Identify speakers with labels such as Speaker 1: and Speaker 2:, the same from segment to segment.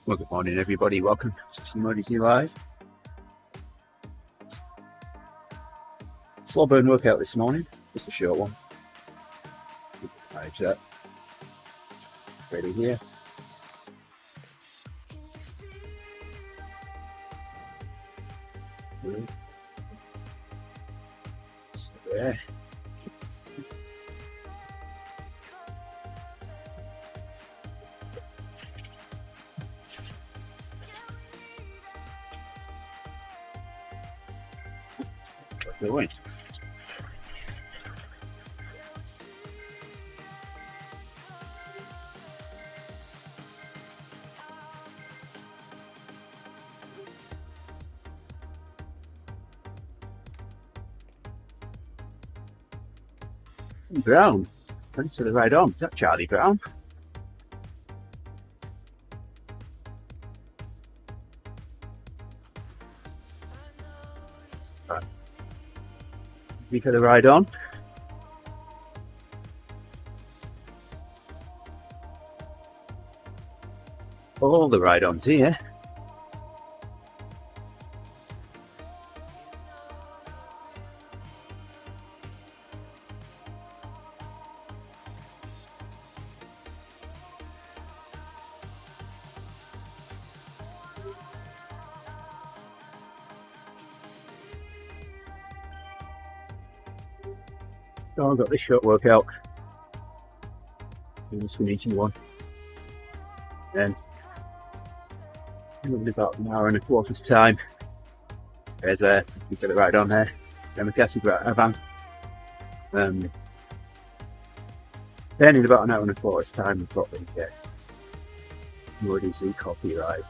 Speaker 1: Well, good morning, everybody. Welcome to TeamODZ Live. Slow burn workout this morning, just a short one. Manage that. Ready here. So there. Going. Some Brown. Thanks for the ride on. Is that Charlie Brown? Thank you for the ride on. All the ride-ons here. So I've got this short workout. This is an easy one. Then in about an hour and a quarter's time. There's you get it right on there. Then we guess Avan. Then in about an hour and a quarter's time we've got the TeamODZ coffee ride.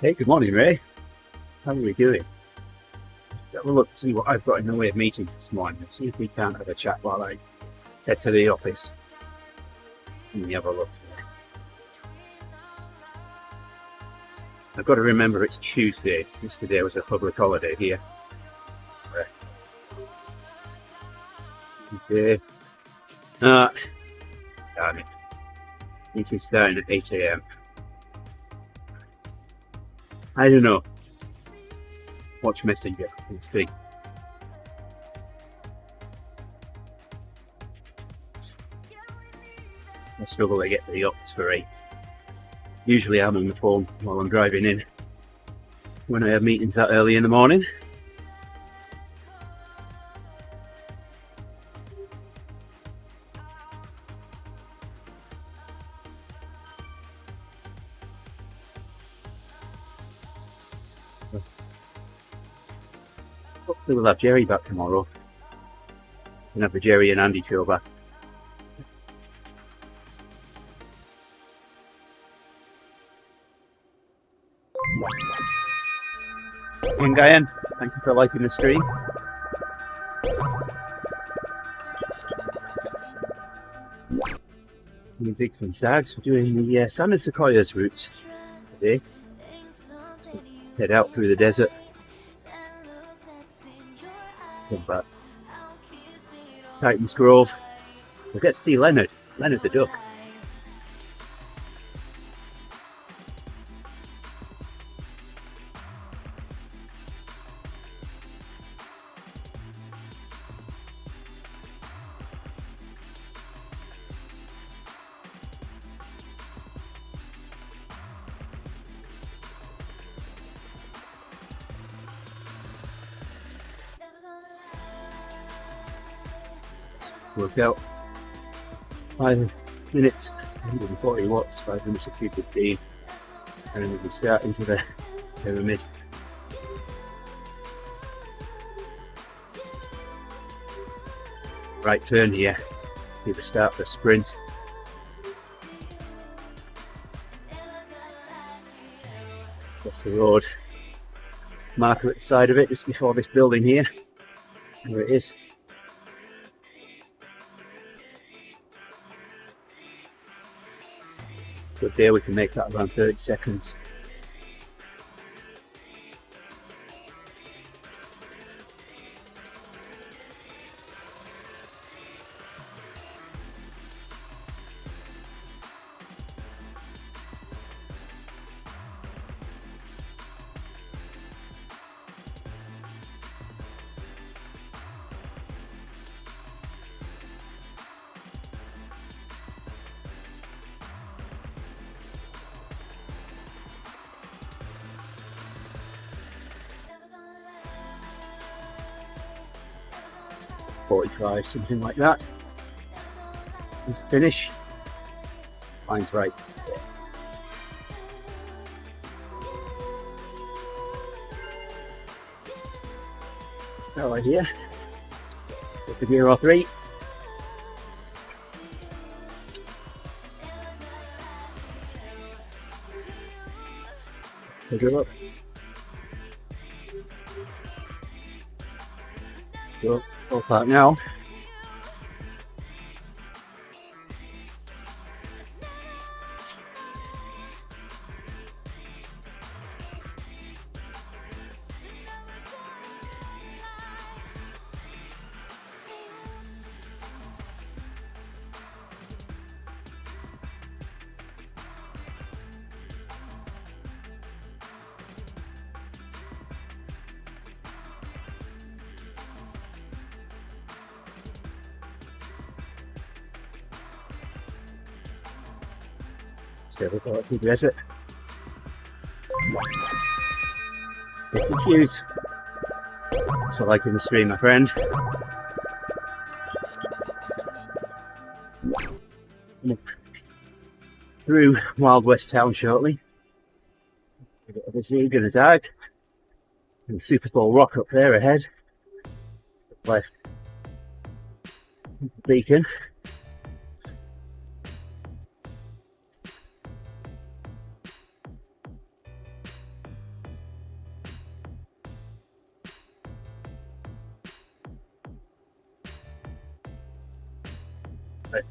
Speaker 1: Hey, good morning, Ray. How are we doing? Have a look to see what I've got in the way of meetings this morning. Let's see if we can't have a chat while I head to the office. Let me have a look. I've got to remember it's Tuesday. Yesterday was a public holiday here. Tuesday. Damn it. Meeting's starting at 8 AM. I don't know. Watch Messenger. We'll see. I struggle to get to the office for 8. Usually I'm on the phone while I'm driving in when I have meetings that early in the morning. Hopefully we'll have Jerry back tomorrow. And have the Jerry and Andy show back. And Guyan, thank you for liking the stream. Musics and Sags, we're doing the Sand and Sequoias route today. Head out through the desert. Come back. Titans Grove. We'll get to see Leonard the duck. Workout. 5 minutes, 140 watts, 5 minutes of 215. And then we start into the pyramid. Right turn here. See the start of the sprint. Across the road. Marker at the side of it, just before this building here. There it is. Good day, we can make that around 30 seconds. 4:45, something like that. Is the finish. Line's right there. Spell idea. With the gear or 3. Good up. Go full part now. So we've got to progress it. Get the cues. That's what I like in the stream, my friend. Through Wild West Town shortly. A bit of a zig and a zag. And Super Bowl Rock up there ahead. Left beacon.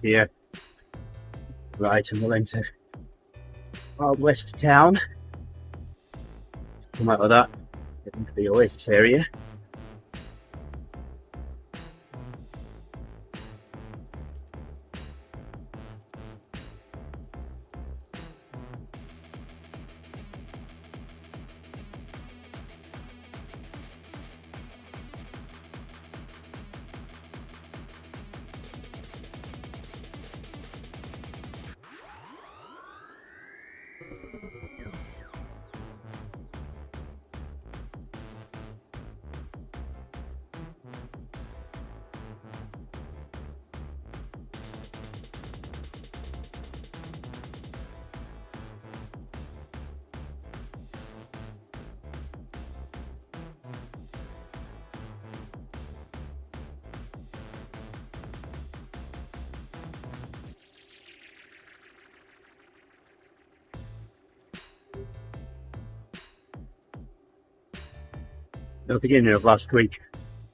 Speaker 1: Here, right, and we'll enter Wild West Town. Come out of that, get into the Oasis area. At the beginning of last week,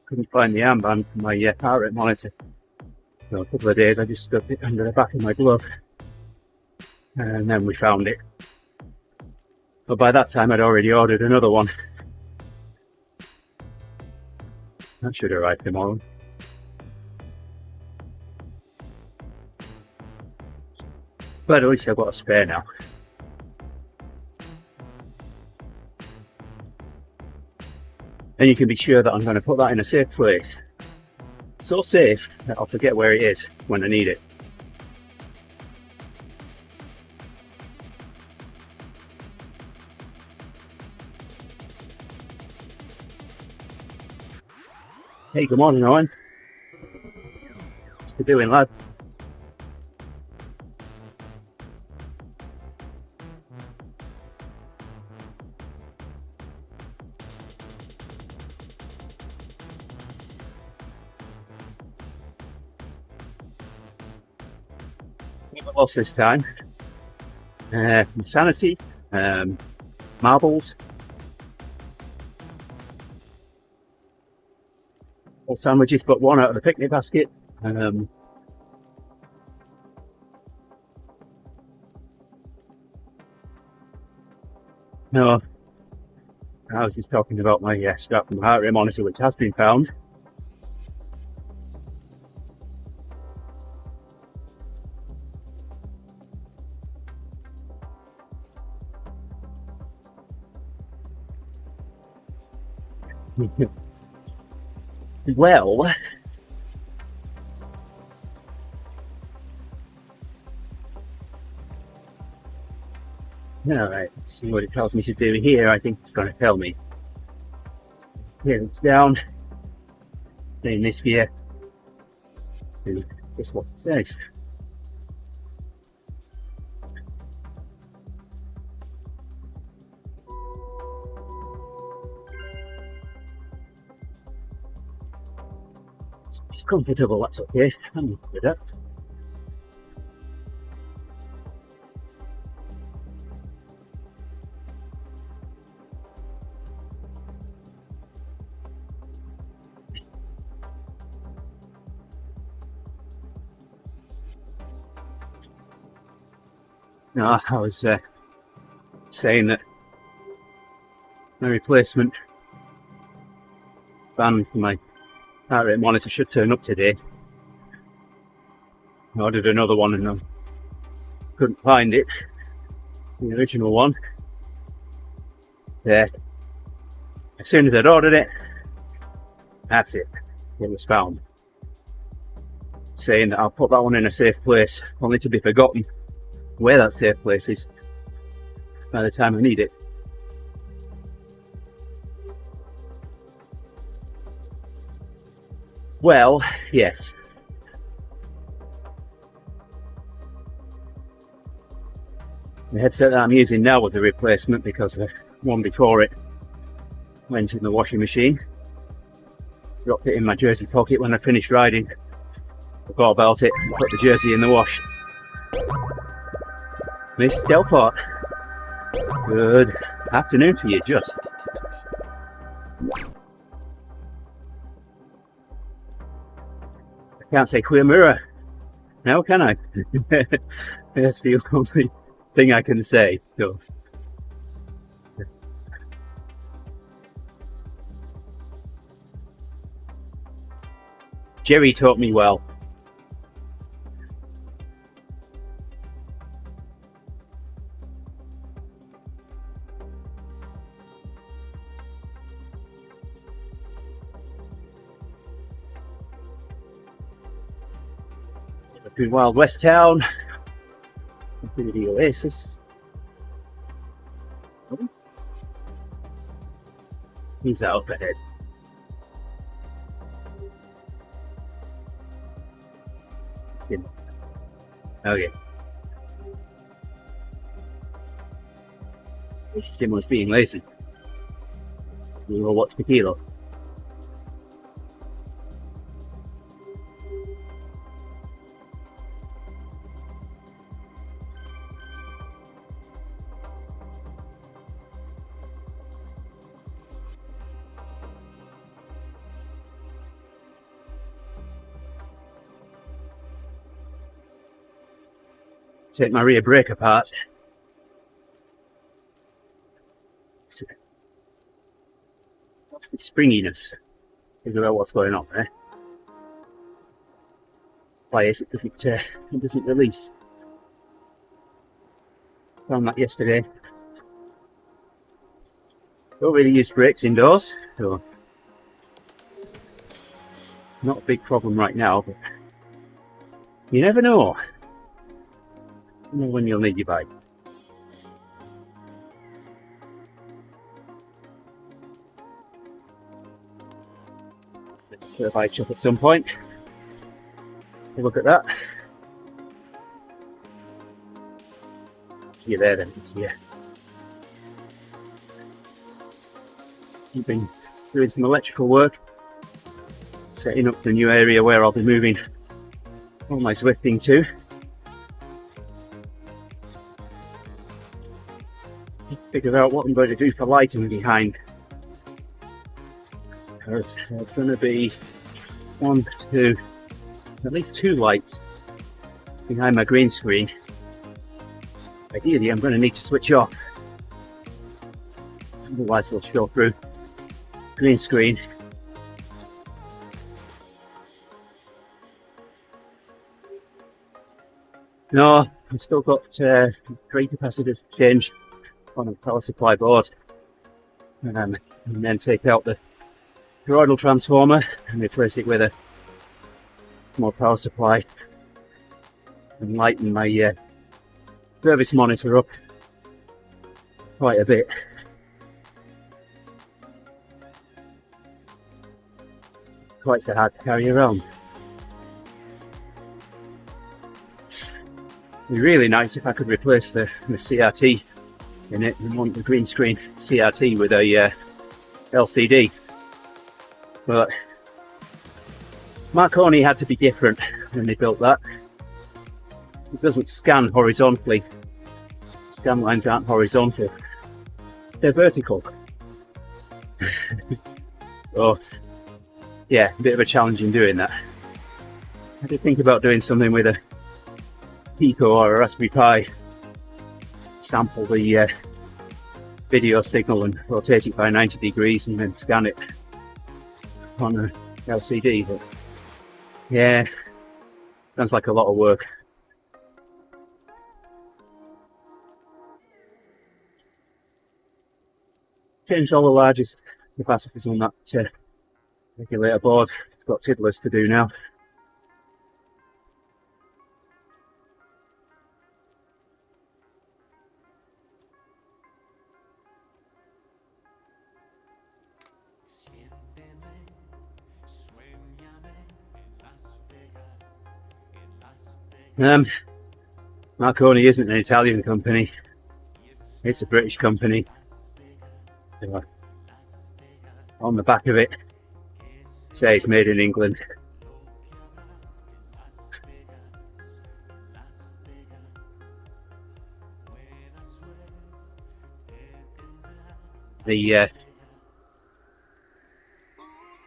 Speaker 1: couldn't find the armband for my heart rate monitor. So a couple of days I just stuck it under the back of my glove, and then we found it. But by that time I'd already ordered another one. That should arrive tomorrow. But at least I've got a spare now. And you can be sure that I'm going to put that in a safe place. So safe that I'll forget where it is when I need it. Hey, good morning, Owen. What's you doing, lad? Lost this time. Insanity, marbles, all sandwiches but one out of the picnic basket. No, I was just talking about my strap from the heart rate monitor, which has been found. Well, alright, let's see what it tells me to do here. I think it's going to tell me. Here it's down in this gear, And guess what it says? It's comfortable, that's okay. I'm used to that. No, I was saying that my replacement band for my heart rate monitor should turn up today. I ordered another one and I couldn't find it, the original one. As soon as I'd ordered it, that's it, it was found. Saying that I'll put that one in a safe place, only to be forgotten where that safe place is by the time I need it. Well, yes. The headset that I'm using now was a replacement because the one before it went in the washing machine. Dropped it in my jersey pocket when I finished riding. Forgot about it and put the jersey in the wash. Mrs. Delport, good afternoon to you, just. I can't say queer mirror now, can I? That's the only thing I can say. So. Jerry taught me well. Between Wild West Town, the Oasis. Who's that up ahead? Okay. This is him was being lazy. You know what's per kilo? Take my rear brake apart. What's the springiness? Figure out what's going on there. Why is it doesn't release? Found that yesterday. Don't really use brakes indoors, so not a big problem right now, but you never know. You know when you'll need your bike. Put a bike up at some point. Have a look at that. See you there then, see you. I've been doing some electrical work, setting up the new area where I'll be moving all my Zwifting to. Figure out what I'm going to do for lighting behind. Because there's going to be at least two lights behind my green screen. Ideally, I'm going to need to switch off. Otherwise, they'll show through green screen. No, I've still got 3 capacitors to change on a power supply board, and then take out the toroidal transformer and replace it with a more power supply and lighten my service monitor up quite a bit. Quite so hard to carry around. It'd be really nice if I could replace the CRT in it and want the green screen CRT with a LCD. But Marconi had to be different when they built that. It doesn't scan horizontally. Scan lines aren't horizontal. They're vertical. So, yeah, a bit of a challenge in doing that. I did think about doing something with a Pico or a Raspberry Pi, sample the video signal and rotate it by 90 degrees and then scan it on a LCD, but yeah, sounds like a lot of work. Changed all the largest capacitors on that regulator board. Got tiddlers to do now. Marconi isn't an Italian company, it's a British company. On the back of it, says made in England.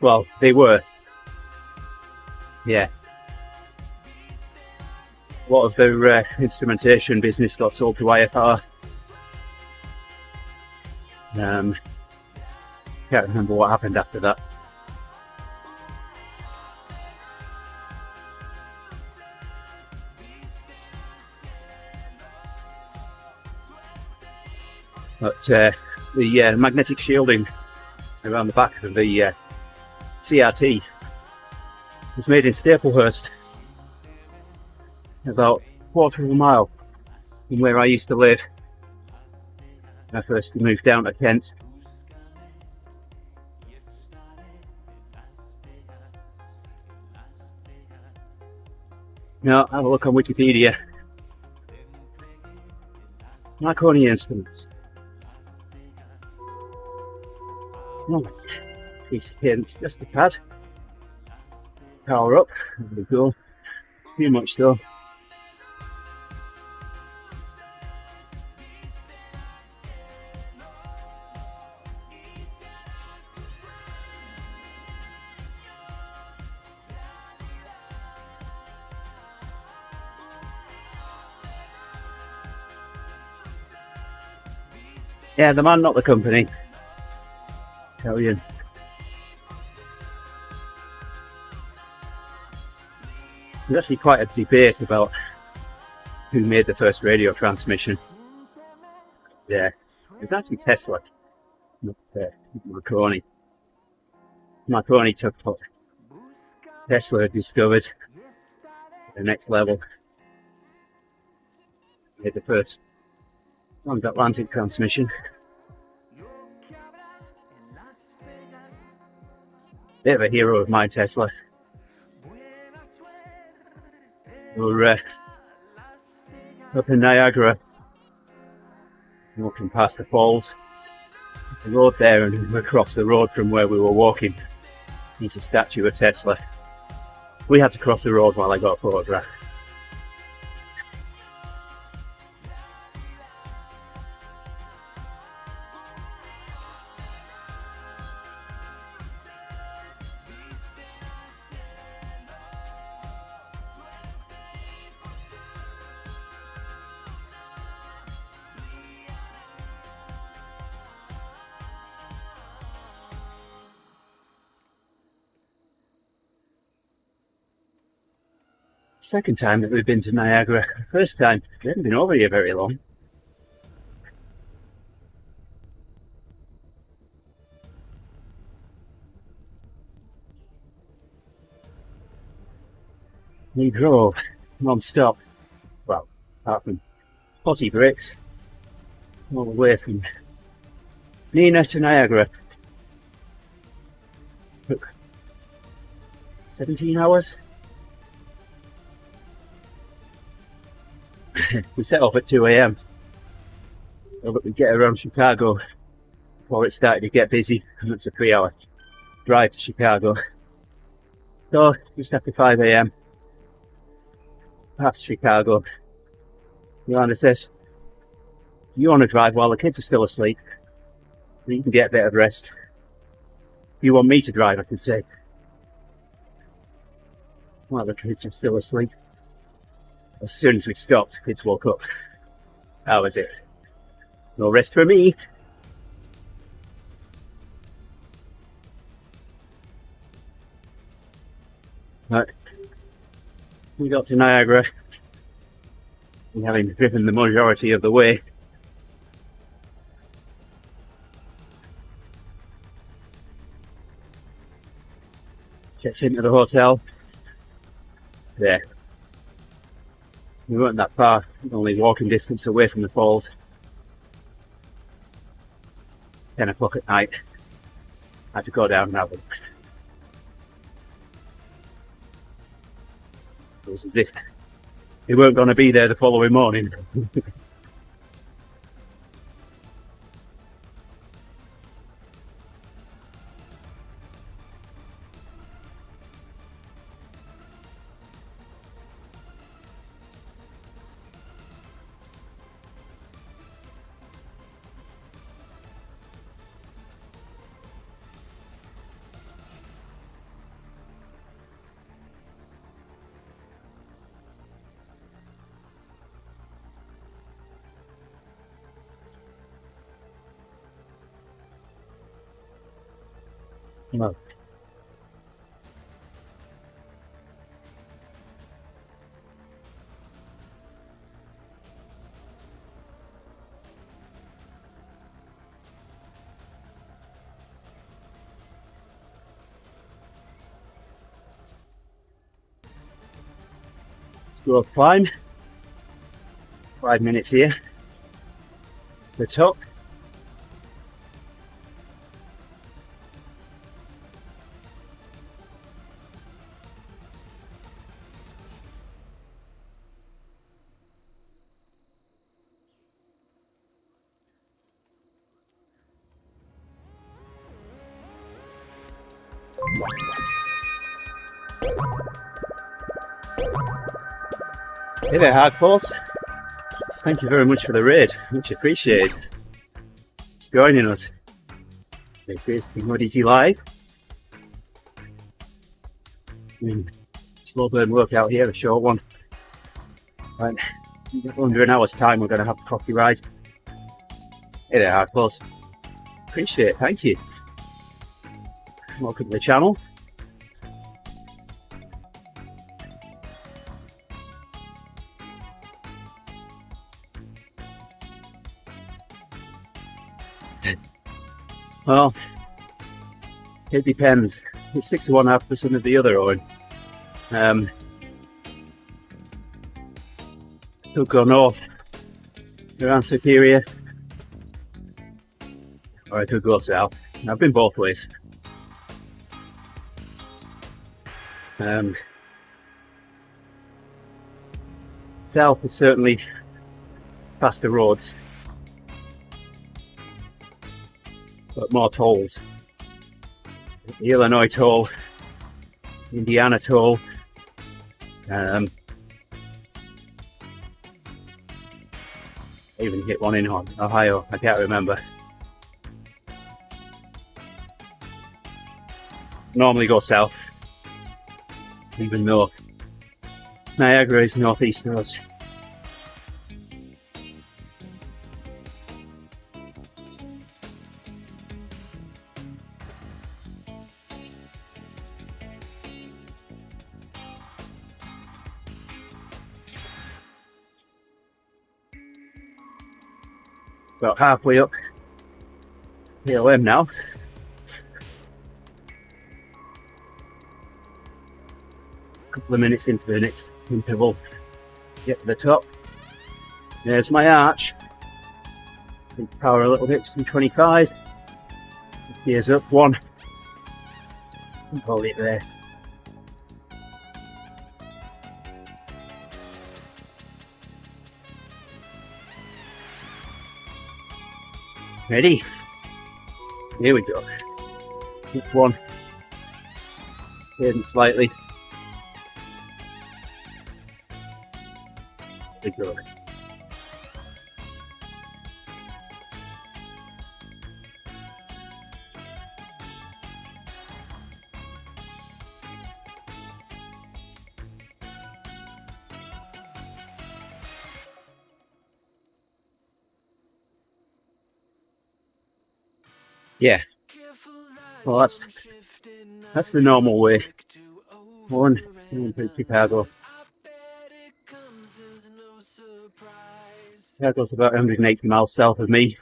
Speaker 1: Well, they were. Yeah. A lot of their instrumentation business got sold to IFR. Can't remember what happened after that. But the magnetic shielding around the back of the CRT was made in Staplehurst, about a quarter of a mile from where I used to live when I first moved down to Kent. Now, have a look on Wikipedia. Marconi instruments. Oh, piece of cadence, just a tad. Power up, there we go. Too much though. Yeah, the man, not the company. Tell you. There's actually quite a debate about who made the first radio transmission. Yeah, it was actually Tesla, not Marconi. Marconi took what Tesla had discovered to the next level. Made the first transatlantic transmission. Bit of a hero of mine, Tesla. We're up in Niagara, walking past the falls. The road there, and across the road from where we were walking, there's a statue of Tesla. We had to cross the road while I got a photograph. Second time that we've been to Niagara. First time, we haven't been over here very long. We drove non-stop, well, apart from potty breaks, all the way from Neenah to Niagara. Took 17 hours. We set off at 2 a.m. so that we get around Chicago before it started to get busy, and it's a 3-hour drive to Chicago. So just after 5 a.m. past Chicago, Joanna says, "You want to drive while the kids are still asleep? You can get a bit of rest. You want me to drive?" I can say, while the kids are still asleep. As soon as we stopped, kids woke up. That was it. No rest for me. Right. We got to Niagara, and having driven the majority of the way, checked into the hotel. There. We weren't that far, only walking distance away from the falls. 10 o'clock at night. I had to go down and have a look. It was as if we weren't going to be there the following morning. No. Let's go up climb. 5 minutes here. The top. Hey there, hardcores. Thank you very much for the raid. Much appreciated. Thanks for joining us. This is TeamODZ Live. Slow burn workout here, a short one. Right. Under an hour's time, we're going to have a coffee ride. Hey there, hardcores. Appreciate it. Thank you. Welcome to the channel. Well, it depends. It's 61.5% of the other oil. Could go north around Superior, or I could go south. I've been both ways. South is certainly faster roads, but more tolls. The Illinois toll, Indiana toll, I even hit one in Ohio, I can't remember. Normally go south, even though Niagara is northeast of us. About halfway up PLM now. Couple of minutes into the next interval, get to the top. There's my arch. Power a little bit, 225. Gears up, 1. Hold it there. Ready? Here we go. Next one. Turn slightly. There we go. Yeah. Well, that's the normal way. One to Chicago. Chicago's about 180 miles south of me.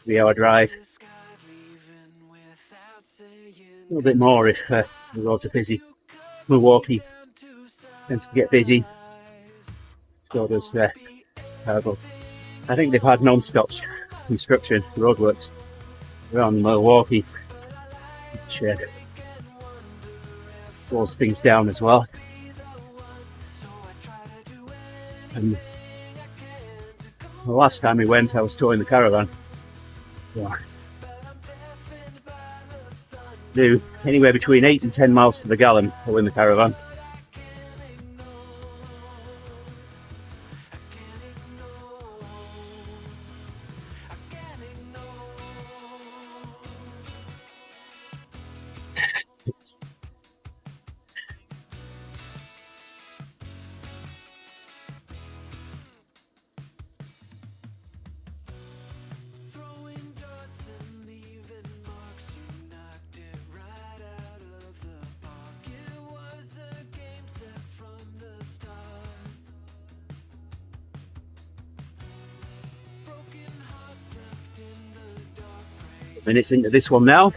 Speaker 1: 3-hour drive. A little bit more if the roads are busy. Milwaukee tends to get busy. So does Chicago. I think they've had non-stop construction roadworks around Milwaukee, which slows things down as well. And the last time we went, I was towing the caravan. So, do anywhere between 8 and 10 miles to the gallon towing the caravan. Minutes into this one now.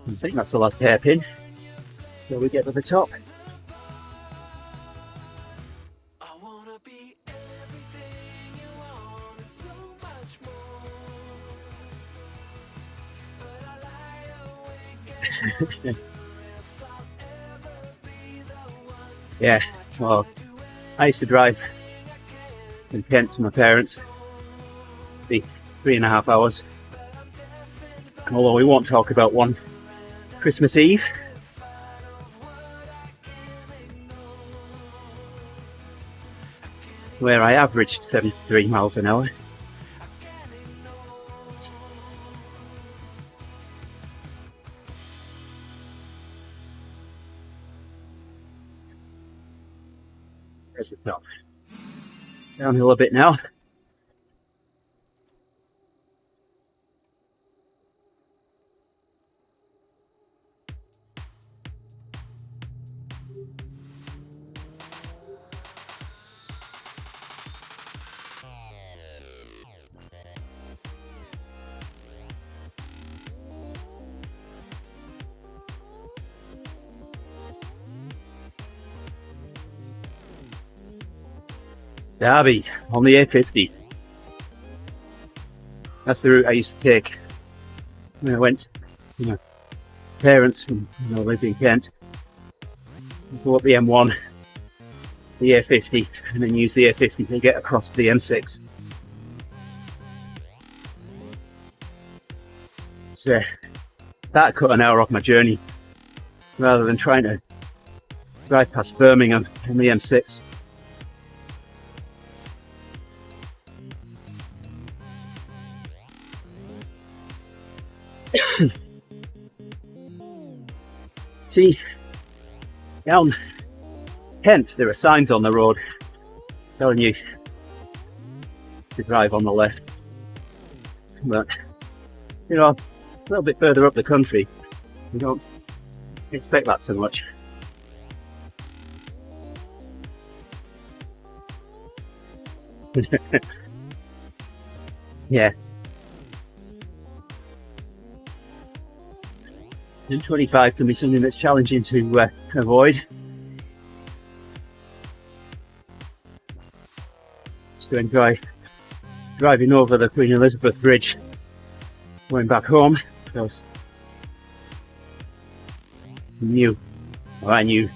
Speaker 1: I think that's the last hairpin. So we get to the top. Yeah, well, I used to drive from Kent to my parents. Be 3.5 hours. Although we won't talk about one Christmas Eve. Where I averaged 73 miles an hour. There's the top. Downhill a bit now. Derby on the A50. That's the route I used to take when I went to my parents who lived in Kent. Go up the M1, the A50, and then use the A50 to get across the M6. So that cut an hour off my journey rather than trying to drive past Birmingham on the M6. See, down Kent there are signs on the road telling you to drive on the left, but you know, a little bit further up the country you don't expect that so much. Yeah. M25 can be something that's challenging to avoid. Just to enjoy driving over the Queen Elizabeth Bridge going back home because I knew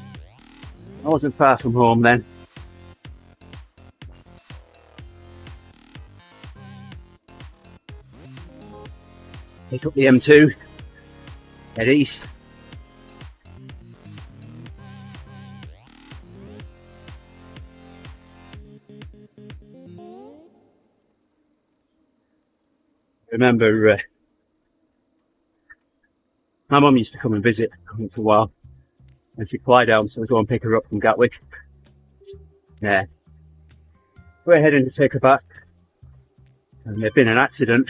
Speaker 1: I wasn't far from home then. Pick up the M2, head east. Remember, my mum used to come and visit once in a while, and she'd fly down, so I'd go and pick her up from Gatwick. Yeah, we're heading to take her back, and there'd been an accident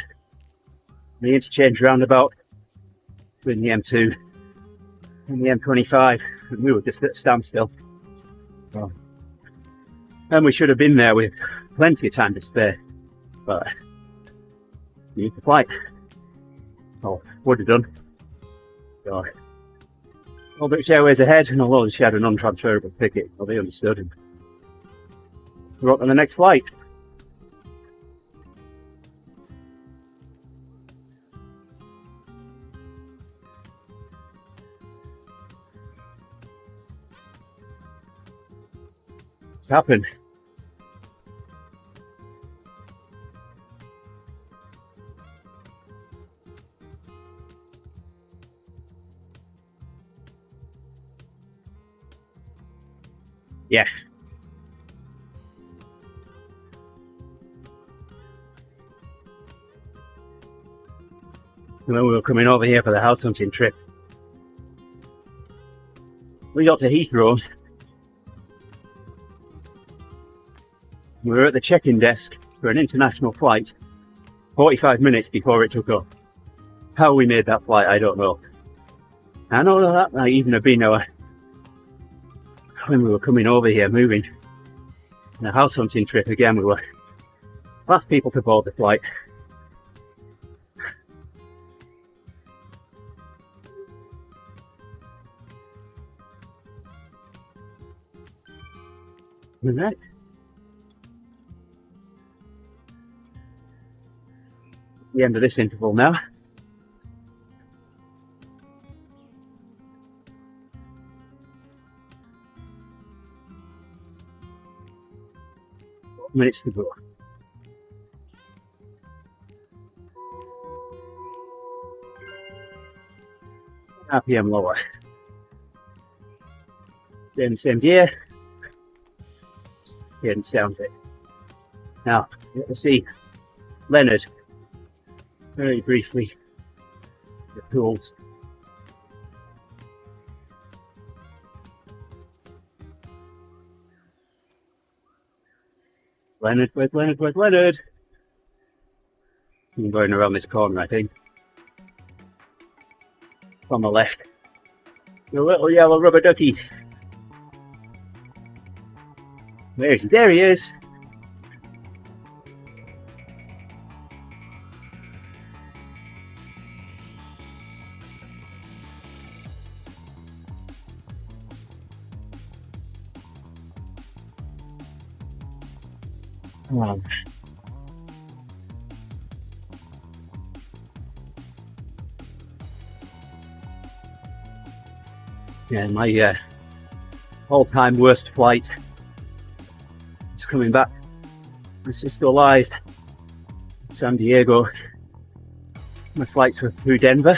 Speaker 1: in the interchange roundabout between the M2 and the M25, and we were just at a standstill. Well, and we should have been there with plenty of time to spare, but we need to flight. Oh, would have done. So, all British Airways ahead, and although she had an untransferable ticket, well, they understood, and we're up on the next flight. What's happened? Yeah. When we were coming over here for the house hunting trip, we got to Heathrow. We were at the check-in desk for an international flight 45 minutes before it took off. How we made that flight, I don't know. I know that might even have been our, when we were coming over here, moving. On a house hunting trip again, we were last people to board the flight. Right. The end of this interval now. Minutes to go. RPM lower. Then same gear. Didn't sound it. Now, you can see Leonard very briefly. The pools. Leonard, where's Leonard? Where's Leonard? I'm going around this corner, I think. On the left. The little yellow rubber ducky. Where is he? There he is. Oh. Yeah, my all-time worst flight is coming back from Cisco Live in San Diego. My flights were through Denver,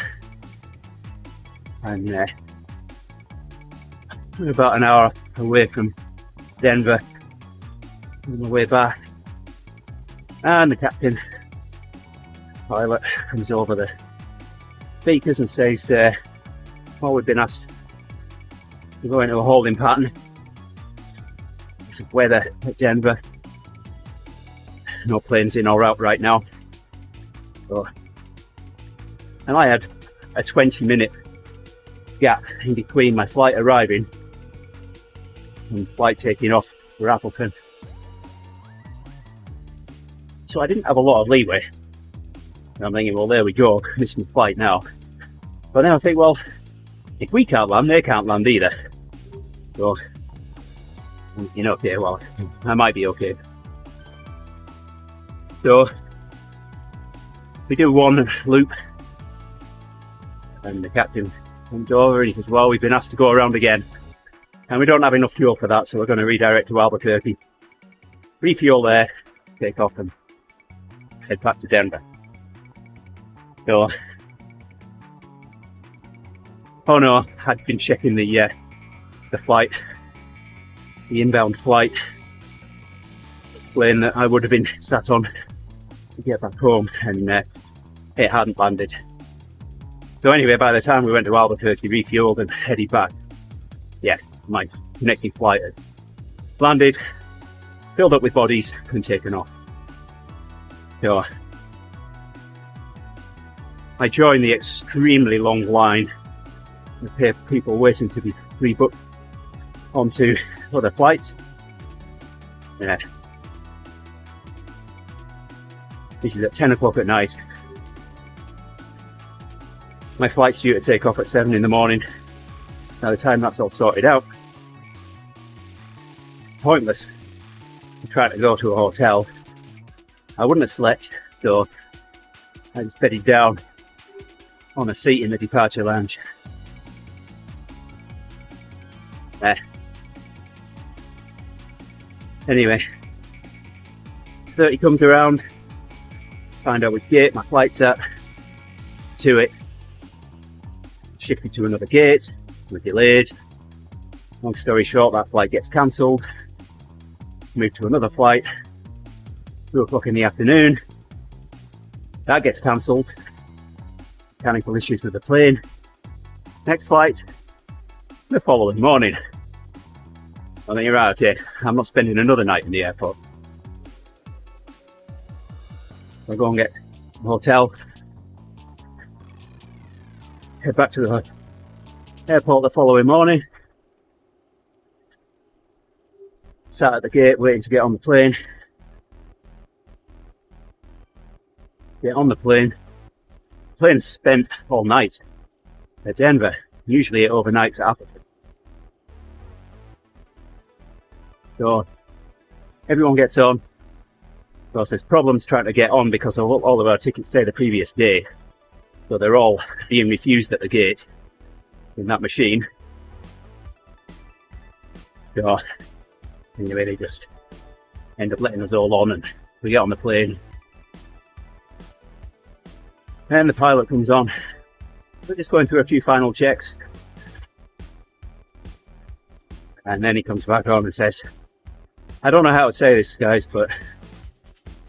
Speaker 1: and we're about an hour away from Denver on the way back. And the captain, pilot, comes over the speakers and says, well, we've been asked to go into a holding pattern. It's weather at Denver. No planes in or out right now. So, and I had a 20-minute gap in between my flight arriving and flight taking off for Appleton. So I didn't have a lot of leeway. And I'm thinking, well, there we go, missing the flight now. But then I think, well, if we can't land, they can't land either. So, you know, okay, well, I might be okay. So, we do one loop, and the captain comes over and he says, well, we've been asked to go around again. And we don't have enough fuel for that, so we're going to redirect to Albuquerque. Refuel there, take off and head back to Denver. So Oh no, I'd been checking the flight, the inbound flight plane that I would have been sat on to get back home, and it hadn't landed. So anyway, by the time we went to Albuquerque, refueled and headed back, yeah, my connecting flight had landed, filled up with bodies and taken off. So I joined the extremely long line of people waiting to be rebooked onto other flights. Yeah. This is at 10 o'clock at night. My flight's due to take off at 7 in the morning. By the time that's all sorted out, it's pointless trying to go to a hotel. I wouldn't have slept, so I just bedded down on a seat in the departure lounge. Anyway, 6:30 comes around, find out which gate my flight's at, to it, shifted to another gate, we're delayed. Long story short, that flight gets cancelled, moved to another flight, 2 o'clock in the afternoon, that gets cancelled, mechanical issues with the plane. Next flight, the following morning. I think you're right, okay, I'm not spending another night in the airport. I'll go and get a hotel, head back to the airport the following morning, sat at the gate waiting to get on the plane, get on the plane. Plane's spent all night at Denver, usually it overnights at Appleton. So everyone gets on. Of course, there's problems trying to get on because all of our tickets say the previous day. So they're all being refused at the gate in that machine. So anyway, they just end up letting us all on and we get on the plane. And the pilot comes on. We're just going through a few final checks. And then he comes back on and says, I don't know how to say this, guys, but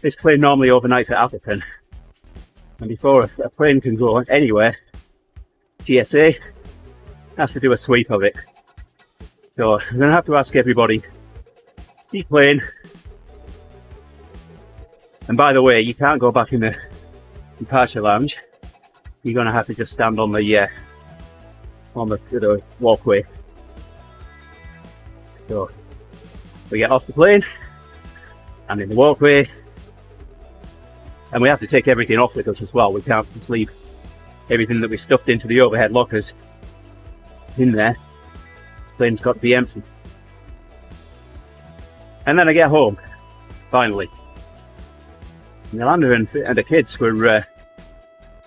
Speaker 1: this plane normally overnights at Appleton. And before a plane can go anywhere, TSA has to do a sweep of it. So I'm going to have to ask everybody, each plane. And by the way, you can't go back in the departure lounge. You're going to have to just stand on the walkway. So we get off the plane, stand in the walkway, and we have to take everything off with us as well. We can't just leave everything that we stuffed into the overhead lockers in there. The plane's got to be empty. And then I get home, finally. And Yolanda and the kids were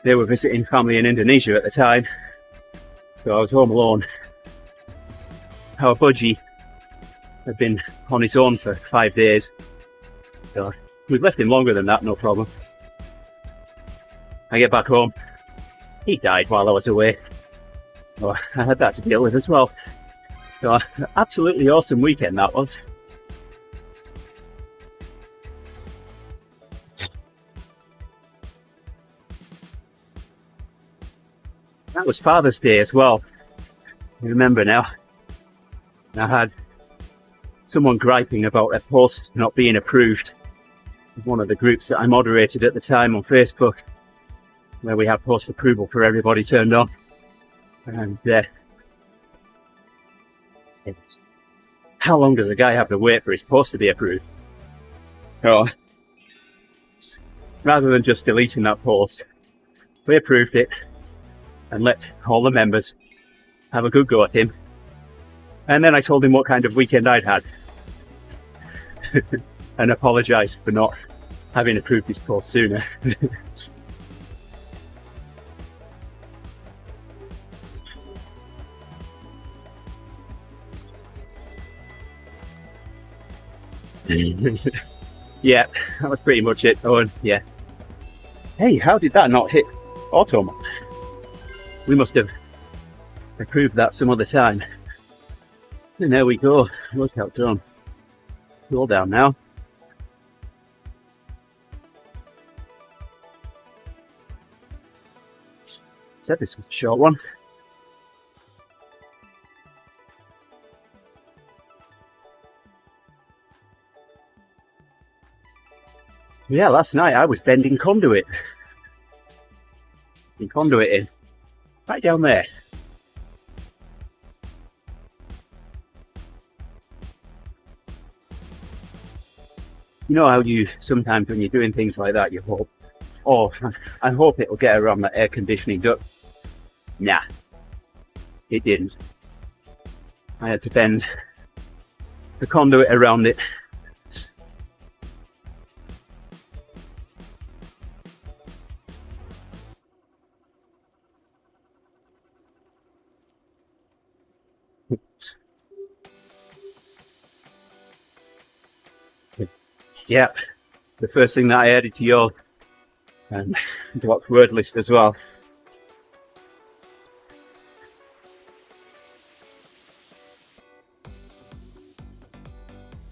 Speaker 1: they were visiting family in Indonesia at the time, so I was home alone. Our budgie had been on his own for 5 days, so we've left him longer than that, no problem. I get back home, he died while I was away, so I had that to deal with as well. So absolutely awesome weekend that was. That was Father's Day as well. I remember now. I had someone griping about a post not being approved in one of the groups that I moderated at the time on Facebook, where we had post approval for everybody turned on. And how long does a guy have to wait for his post to be approved? So, rather than just deleting that post, we approved it and let all the members have a good go at him. And then I told him what kind of weekend I'd had and apologised for not having approved his post sooner. Yeah, that was pretty much it. Oh, and yeah. Hey, how did that not hit auto mode? We must have I proved that some other time. And there we go, workout done. Roll down now. Said this was a short one. Yeah, last night I was bending conduit. Conduit in. Right down there. You know how you sometimes when you're doing things like that, you hope, oh, I hope it'll get around that air conditioning duct. Nah, it didn't. I had to bend the conduit around it. Yeah, it's the first thing that I added to your blocked word list as well.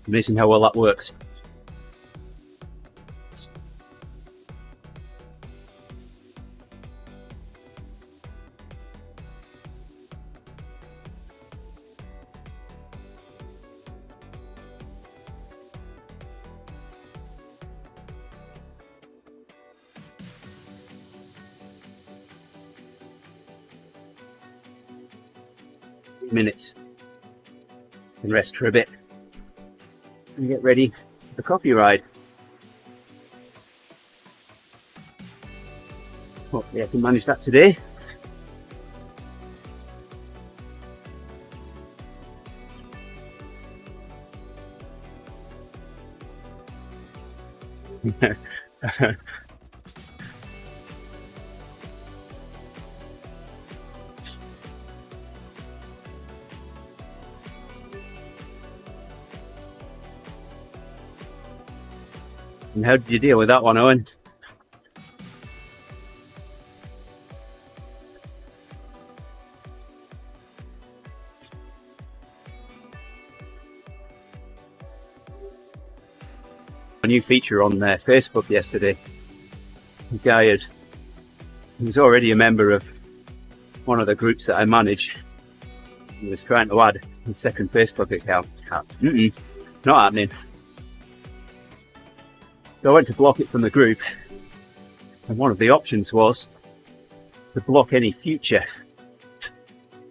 Speaker 1: Amazing how well that works. Minutes and rest for a bit and get ready for the coffee ride. Hopefully I can manage that today. And how did you deal with that one, Owen? A new feature on Facebook yesterday. The guy was already a member of one of the groups that I manage. He was trying to add a second Facebook account. Not happening. So I went to block it from the group, and one of the options was to block any future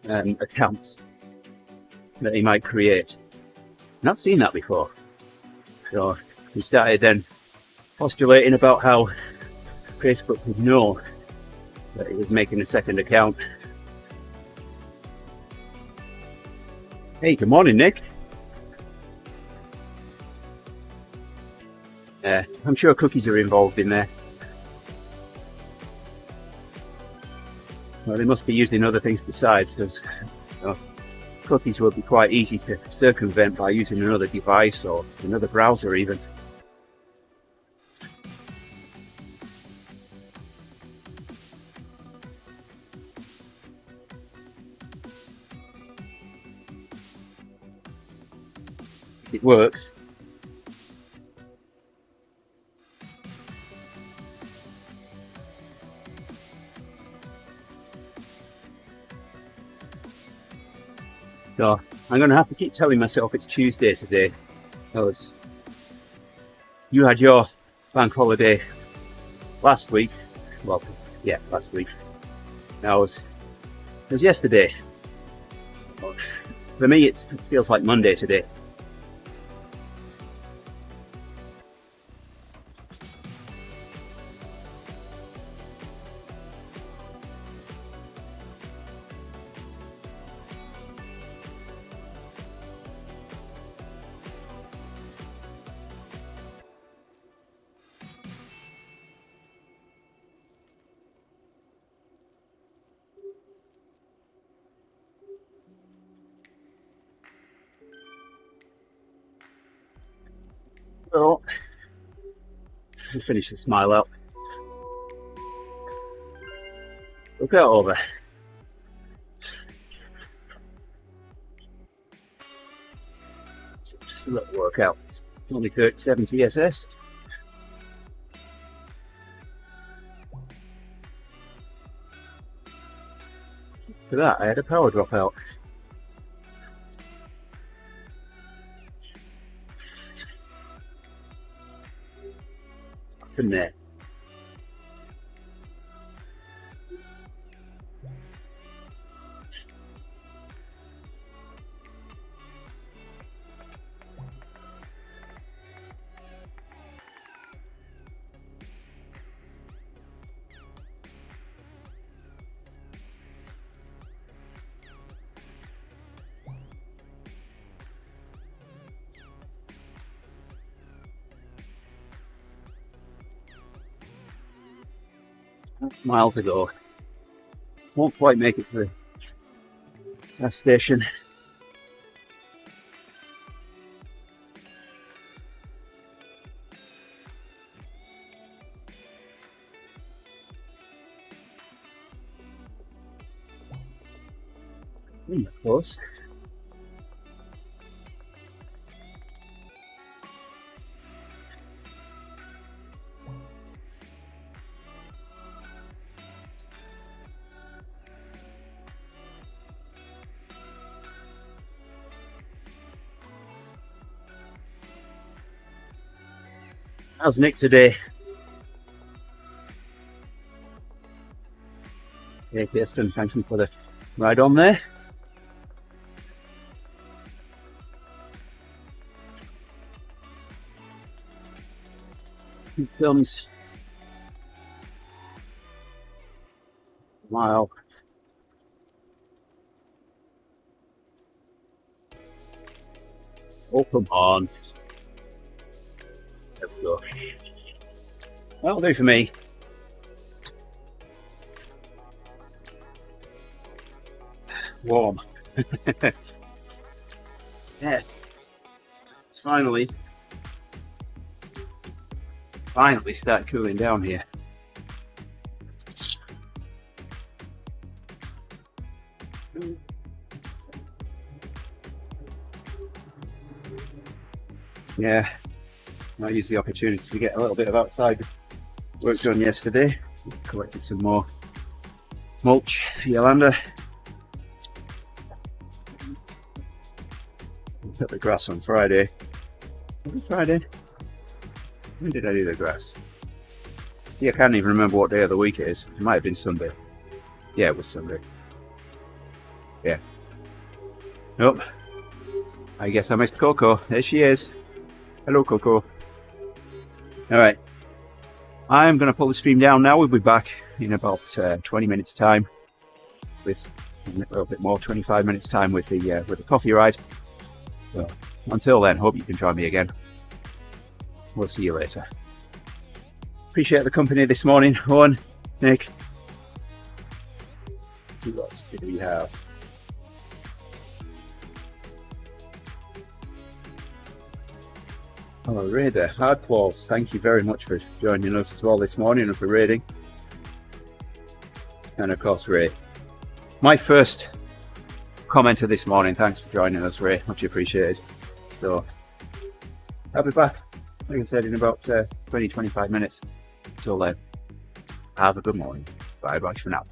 Speaker 1: accounts that he might create. Not seen that before. So he started then postulating about how Facebook would know that he was making a second account. Hey, good morning, Nick. I'm sure cookies are involved in there. Well, they must be used in other things besides, because cookies will be quite easy to circumvent by using another device or another browser even. It works. So I'm going to have to keep telling myself it's Tuesday today, because you had your bank holiday last week. Well, yeah, last week. Now it was yesterday. For me, it feels like Monday today. So, we'll finish the smile up. Look out over. a little workout. It's only 37 TSS. For that, I had a power drop out. Up in there. Mile to go. Won't quite make it to the gas station. It's been close. How's Nick today? Hey Kirsten, thank you for the ride on there. Here comes mile. Oh, come on. There we go. That'll do for me. Warm. Yeah. It's finally start cooling down here. Yeah. I used the opportunity to get a little bit of outside work done yesterday. Collected some more mulch for Yolanda. Cut the grass on Friday. Was it Friday? When did I do the grass? See, I can't even remember what day of the week it is. It might have been Sunday. Yeah, it was Sunday. Yeah. Nope. I guess I missed Coco. There she is. Hello, Coco. Alright. I'm going to pull the stream down now. We'll be back in about 20 minutes time with a little bit more, 25 minutes time with the coffee ride. So until then, hope you can join me again. We'll see you later. Appreciate the company this morning, Owen, Nick. Who else did we have? Oh, Raider, Hardclaws, thank you very much for joining us as well this morning and for raiding. And of course, Ray. My first commenter this morning, thanks for joining us, Ray, much appreciated. So, I'll be back, like I said, in about 20-25 minutes. Till then, have a good morning. Bye bye for now.